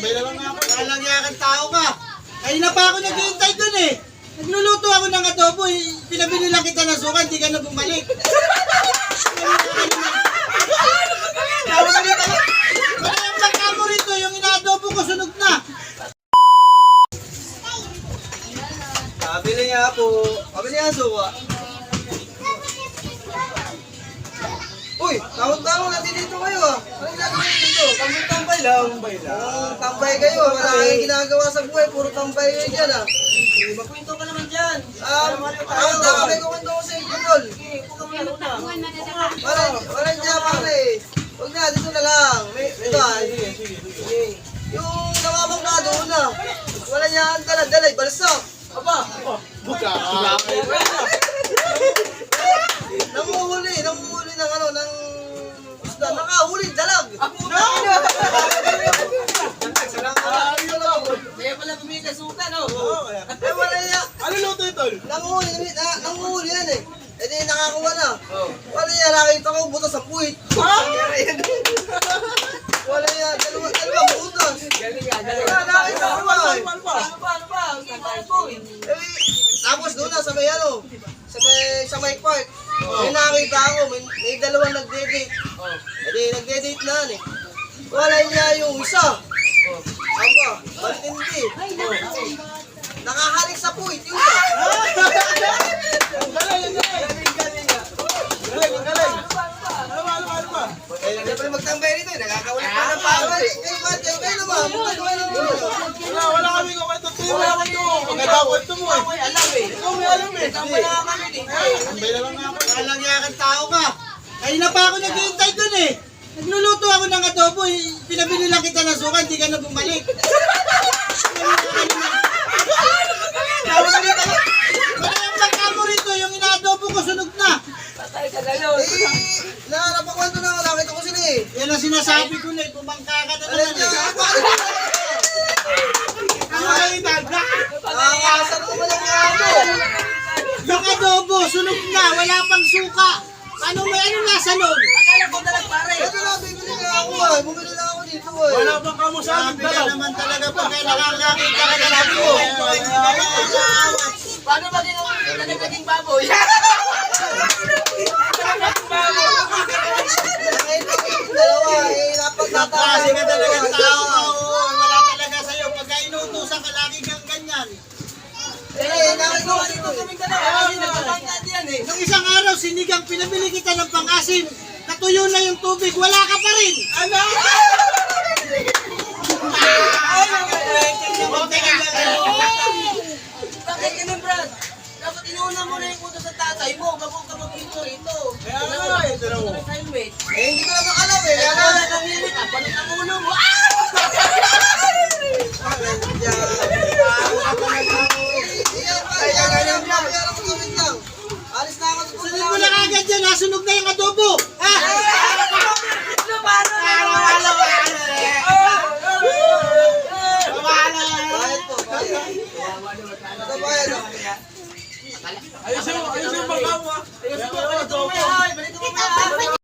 May naman nga ako. Kalangyakan tao ka. Kanina pa ako naghihintay dun eh. Nagluluto ako ng adobo eh. Pinabili lang kita ng suka, hindi ka na bumalik. Wala yung bangka mo rito, yung ina-adobo ko sunog na. Kabili niya po. Kabili niya suka. Uy, tawag-tawag natin dito kayo ah. Anong ginagawa dito? Tambay lang. Tambay kayo. Wala kayong ginagawa sa buhay. Puro tambay kayo dyan ah. Magkwento ka naman dyan. May kukwento ko sa inyo, Tol. Wala dyan, pare. Huwag na, dito na lang. Ito ah. Yung namamangka doon na. Wala niya ang dala-dalay. Balsak. Aba. Buka. Nanguhuli ng ano, ng isda. Nakahuli, dalag. Kaya pala bumili ka suka, no? Eh, wala niya. Ano luto ito? Nanguhuli yan eh. Eh di nakakuha na. Wala niya, nakita ko butas sa puwit. Wala niya, dalawa butas. Wala, nakita ko ba eh. Ano ba? Tapos doon na sa may ano, sa may park. May nakita ako, may dalawang nagde-date. Eh di nagde-date na eh. Wala niya yung isa. Aba, matindi. Nakahalik sa puwit yung isa. Ang galing. Ano ba? Eh, siyempre magtambay rito eh. Nakakawala pa ng pawal eh. Kayo naman. Wala kami kung ito. Wala kami ito. Maganda ko ito mo eh. Ikaw may alam eh. Tambay na kami din. Tambay na lang nga ako. Kalangyakan tao ka. Kanina pa ako naghihintay dun eh. Nagluluto ako ng adobo eh. Pinabili lang kita ng suka, hindi ka na bumalik. Wala yung bangka mo rito, yung ina-adobo ko sunog na. Patay ka ngayon. Nahanap ako ito na. Nakita ko sila eh. Yan ang sinasabi ko na eh. Bumangka ka na Alam naman niyo, eh. Ano kayo nagda? nakakasar ko ba yung amo? Yung adobo, sunog na, wala pang suka. Ano nasa loob? Akala ko dalag pare. Ito na, bibili na ako ah. Bumili na ako dito eh. Wala bang kamusahan ka naman talaga pag kaya nakakakita ka na natin ko. Paano ba naging baboy? Dalawa eh. Napagtatawag. Kasi ka talaga tao. Wala talaga sa'yo. Pagka inutusan ka, lagi kang ganyan. Eh, nakita ko Dito dito. kaming dalawa kasi nagkabangkad yan eh. Nung isang araw, sinigang, pinabili kita ng pang-asim. Natuyo na yung tubig, wala ka pa rin. Ano? Bakit ganun, Brad? Dapat inuuna mo na yung utos sa tatay mo bago ka mag-intro rito. Kaya nga, ito na mo. Helmet. Eh, hindi ko